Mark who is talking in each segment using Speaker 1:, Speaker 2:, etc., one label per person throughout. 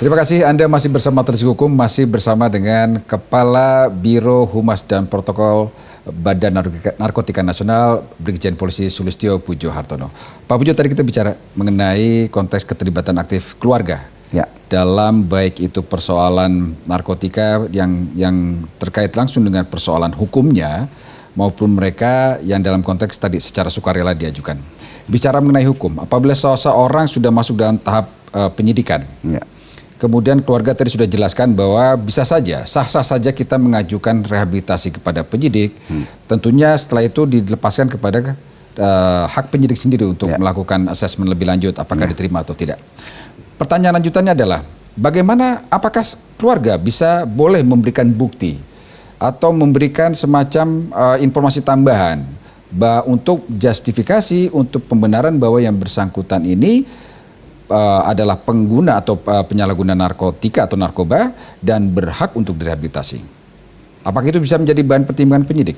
Speaker 1: Terima kasih Anda masih bersama Televisi Hukum, masih bersama dengan Kepala Biro Humas dan Protokol Badan Narkotika Nasional, Brigjen Polisi Sulistyo Pujo Hartono. Pak Pujo, tadi kita bicara mengenai konteks keterlibatan aktif keluarga dalam baik itu persoalan narkotika yang terkait langsung dengan persoalan hukumnya maupun mereka yang dalam konteks tadi secara sukarela diajukan. Bicara mengenai hukum, apabila seseorang sudah masuk dalam tahap penyidikan, kemudian keluarga tadi sudah jelaskan bahwa bisa saja, sah-sah saja kita mengajukan rehabilitasi kepada penyidik. Tentunya setelah itu dilepaskan kepada hak penyidik sendiri untuk melakukan asesmen lebih lanjut apakah diterima atau tidak. Pertanyaan lanjutannya adalah bagaimana, apakah keluarga bisa boleh memberikan bukti atau memberikan semacam informasi tambahan untuk justifikasi untuk pembenaran bahwa yang bersangkutan ini adalah pengguna atau penyalahguna narkotika atau narkoba dan berhak untuk direhabilitasi. Apakah itu bisa menjadi bahan pertimbangan penyidik?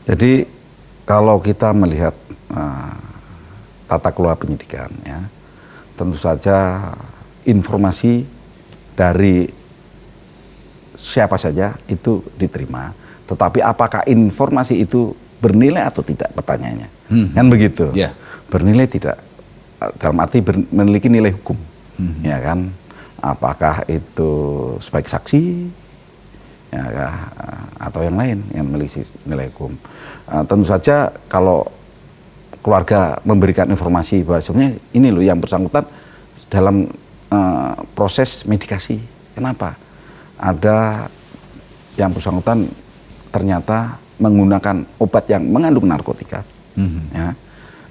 Speaker 2: Jadi kalau kita melihat tata kelola penyidikan, ya, tentu saja informasi dari siapa saja itu diterima. Tetapi apakah informasi itu bernilai atau tidak, pertanyaannya. Kan begitu. Bernilai tidak. Dalam arti memiliki nilai hukum, ya kan? Apakah itu sebagai saksi, ya, atau yang lain yang memiliki nilai hukum? Tentu saja kalau keluarga memberikan informasi bahwa sebenarnya ini loh yang bersangkutan dalam proses medikasi. Kenapa? Ada yang bersangkutan ternyata menggunakan obat yang mengandung narkotika, ya.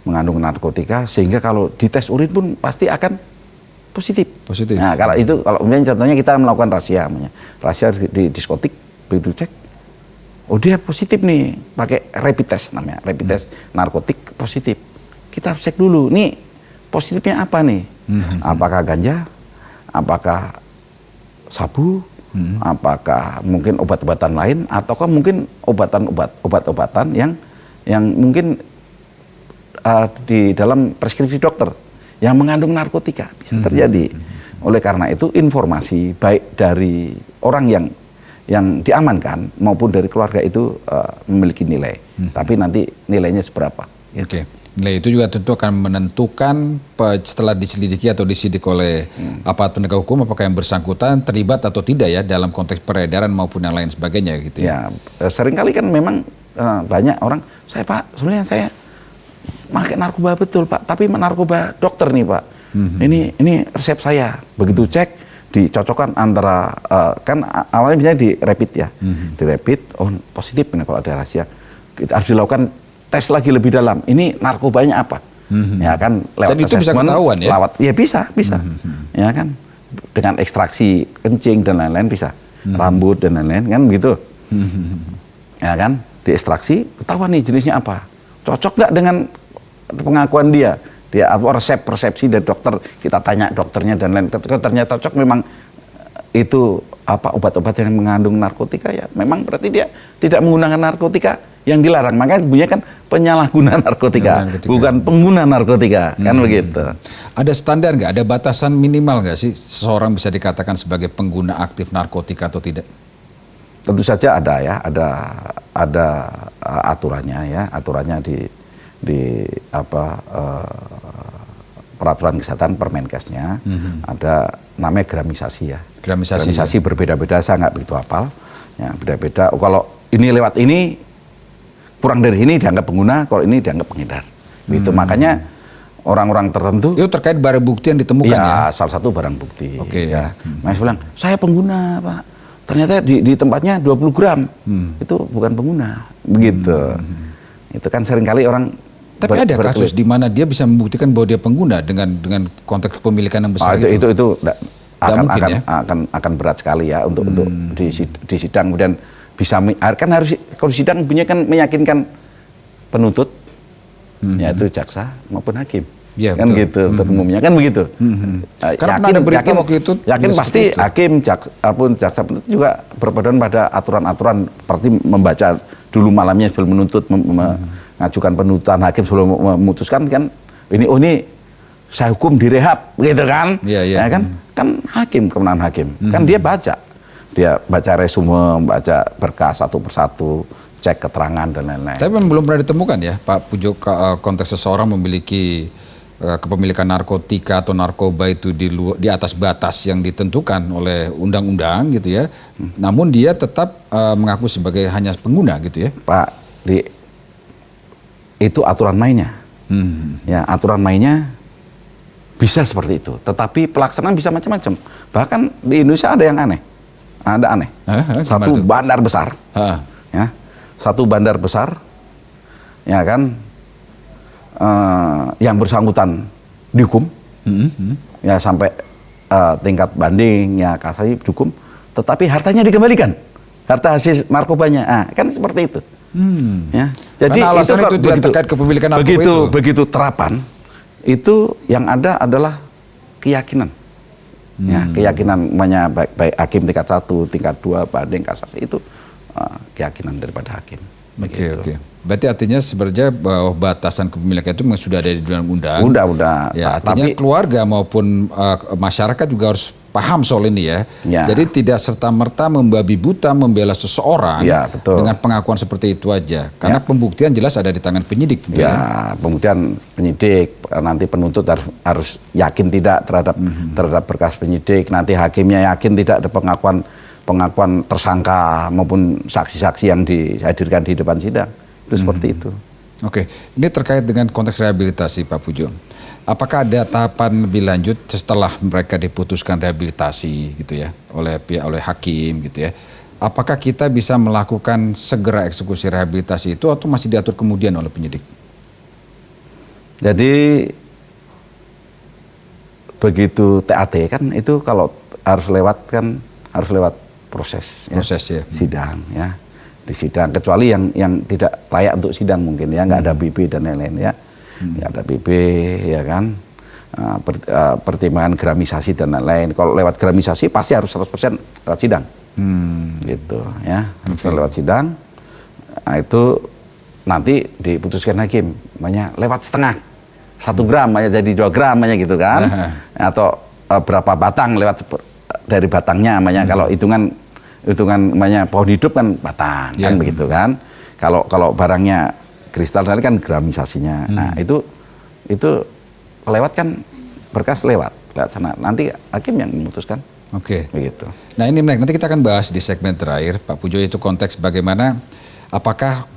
Speaker 2: Mengandung narkotika sehingga kalau dites urin pun pasti akan positif. Nah, kalau itu, kalau kemudian contohnya kita melakukan rahasia di diskotik, begitu cek, oh dia positif nih, pakai rapid test namanya, rapid test narkotik positif. Kita cek dulu, nih positifnya apa nih? Apakah ganja? Apakah sabu? Apakah mungkin obat-obatan lain? Ataukah mungkin obat-obatan yang mungkin di dalam preskripsi dokter yang mengandung narkotika, bisa terjadi. Oleh karena itu informasi baik dari orang yang diamankan maupun dari keluarga itu memiliki nilai. Tapi nanti nilainya seberapa.
Speaker 1: Oke. Nilai itu juga tentu akan menentukan setelah diselidiki atau disidik oleh aparat penegak hukum apakah yang bersangkutan terlibat atau tidak ya dalam konteks peredaran maupun yang lain sebagainya gitu ya.
Speaker 2: Seringkali kan memang banyak orang, sebenarnya saya pakai narkoba betul Pak, tapi narkoba dokter nih Pak. Ini resep saya. Begitu cek, dicocokkan antara kan awalnya misalnya di rapid ya, di rapid, oh positif nih kalau ada rahasia. Kita harus dilakukan tes lagi lebih dalam. Ini narkobanya apa? Ya kan lewat
Speaker 1: itu bisa ketahuan ya?
Speaker 2: Ya bisa. Ya kan dengan ekstraksi kencing dan lain-lain bisa, rambut dan lain-lain kan begitu. Ya kan diekstraksi ketahuan nih jenisnya apa. Cocok nggak dengan pengakuan dia apa persepsi dari dokter, kita tanya dokternya dan lain, ternyata cocok memang itu apa obat-obat yang mengandung narkotika, ya memang berarti dia tidak menggunakan narkotika yang dilarang, makanya bunyinya kan penyalahguna narkotika, bukan pengguna narkotika, kan begitu.
Speaker 1: Ada standar nggak, ada batasan minimal nggak sih seseorang bisa dikatakan sebagai pengguna aktif narkotika atau tidak?
Speaker 2: Tentu saja ada ya, ada aturannya ya, aturannya di peraturan kesehatan Permenkesnya ada namanya gramisasi ya. Gramisasi berbeda-beda, saya nggak begitu hafal. Ya, beda-beda. Oh, kalau ini lewat ini kurang dari ini dianggap pengguna, kalau ini dianggap pengedar. Gitu. Makanya orang-orang tertentu
Speaker 1: itu terkait barang bukti yang ditemukan ya.
Speaker 2: Salah satu barang bukti.
Speaker 1: Ya.
Speaker 2: Mas bilang, saya pengguna Pak. Ternyata di tempatnya 20 gram. Itu bukan pengguna. Begitu. Itu kan seringkali orang.
Speaker 1: Tapi ada kasus di mana dia bisa membuktikan bahwa dia pengguna dengan konteks kepemilikan yang besar
Speaker 2: itu akan berat sekali ya untuk di sidang, kemudian bisa kan harus kalau sidang punya kan meyakinkan penuntut yaitu jaksa maupun hakim.
Speaker 1: Ya,
Speaker 2: kan betul. Gitu umumnya kan begitu.
Speaker 1: Karena ada berita waktu itu
Speaker 2: yakin pasti hakim jaksa penuntut juga berpedoman pada aturan-aturan seperti membaca dulu malamnya sebelum menuntut, mengajukan penuntutan, hakim sebelum memutuskan kan ini saya hukum direhab gitu kan.
Speaker 1: Iya.
Speaker 2: Ya kan? Kan hakim, kemenangan hakim. Kan dia baca resume, baca berkas satu persatu, cek keterangan dan lain-lain.
Speaker 1: Tapi belum pernah ditemukan ya Pak Pujo konteks seseorang memiliki kepemilikan narkotika atau narkoba itu di atas batas yang ditentukan oleh undang-undang gitu ya. Namun dia tetap mengaku sebagai hanya pengguna gitu ya.
Speaker 2: Pak, itu aturan mainnya. Ya, aturan mainnya bisa seperti itu. Tetapi pelaksanaan bisa macam-macam. Bahkan di Indonesia ada yang aneh. Ada aneh. Satu bandar besar. Ya, satu bandar besar. Ya kan. Yang bersangkutan dihukum, ya sampai tingkat banding, ya kasasi dihukum, tetapi hartanya dikembalikan, harta hasil narkobanya, kan seperti itu. Ya. Jadi
Speaker 1: itu terkait kepemilikan narkoba
Speaker 2: begitu terapan, itu yang ada adalah keyakinan, ya keyakinan baik hakim tingkat 1, tingkat 2, banding, kasasi itu keyakinan daripada hakim.
Speaker 1: Oke. Berarti artinya sebenarnya bahwa batasan kepemilikan itu memang sudah ada di undang-undang.
Speaker 2: Udah.
Speaker 1: Ya, artinya keluarga maupun masyarakat juga harus paham soal ini ya. Jadi tidak serta-merta membabi buta membela seseorang dengan pengakuan seperti itu aja. Karena pembuktian jelas ada di tangan penyidik tentunya.
Speaker 2: Ya, pembuktian penyidik, nanti penuntut harus yakin tidak terhadap berkas penyidik, nanti hakimnya yakin tidak ada pengakuan tersangka maupun saksi-saksi yang dihadirkan di depan sidang. Itu seperti itu.
Speaker 1: Oke, ini terkait dengan konteks rehabilitasi Pak Pujo. Apakah ada tahapan lebih lanjut setelah mereka diputuskan rehabilitasi gitu ya oleh hakim gitu ya? Apakah kita bisa melakukan segera eksekusi rehabilitasi itu atau masih diatur kemudian oleh penyidik?
Speaker 2: Jadi begitu TAT kan itu kalau harus lewat proses
Speaker 1: ya.
Speaker 2: Sidang ya. Di sidang, kecuali yang tidak layak untuk sidang mungkin ya, nggak ada BB dan lain-lain ya, nggak ada BB ya kan, pertimbangan gramisasi dan lain-lain. Kalau lewat gramisasi pasti harus 100% lewat sidang, gitu ya, lewat sidang. Nah, itu nanti diputuskan hakim, makanya lewat setengah, 1 gram aja jadi 2 gram aja gitu kan, atau berapa batang lewat dari batangnya, makanya kalau hitungan namanya pohon hidup kan batang kan begitu kan. Kalau barangnya kristal kan gramisasinya. Nah, itu lewat kan berkas lewat sana. Nanti hakim yang memutuskan.
Speaker 1: Oke.
Speaker 2: Begitu.
Speaker 1: Nah, ini menarik. Nanti kita akan bahas di segmen terakhir Pak Pujo, itu konteks bagaimana apakah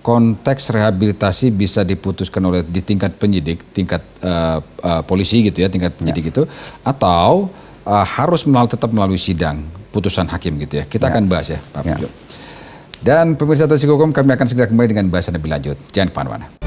Speaker 1: konteks rehabilitasi bisa diputuskan oleh di tingkat penyidik, tingkat polisi gitu ya, tingkat penyidik itu, atau harus tetap melalui sidang putusan hakim gitu ya. Kita akan bahas ya Pak Pujo. Dan pemirsa Televisi Hukum, kami akan segera kembali dengan bahasan lebih lanjut. Jangan kemana-mana.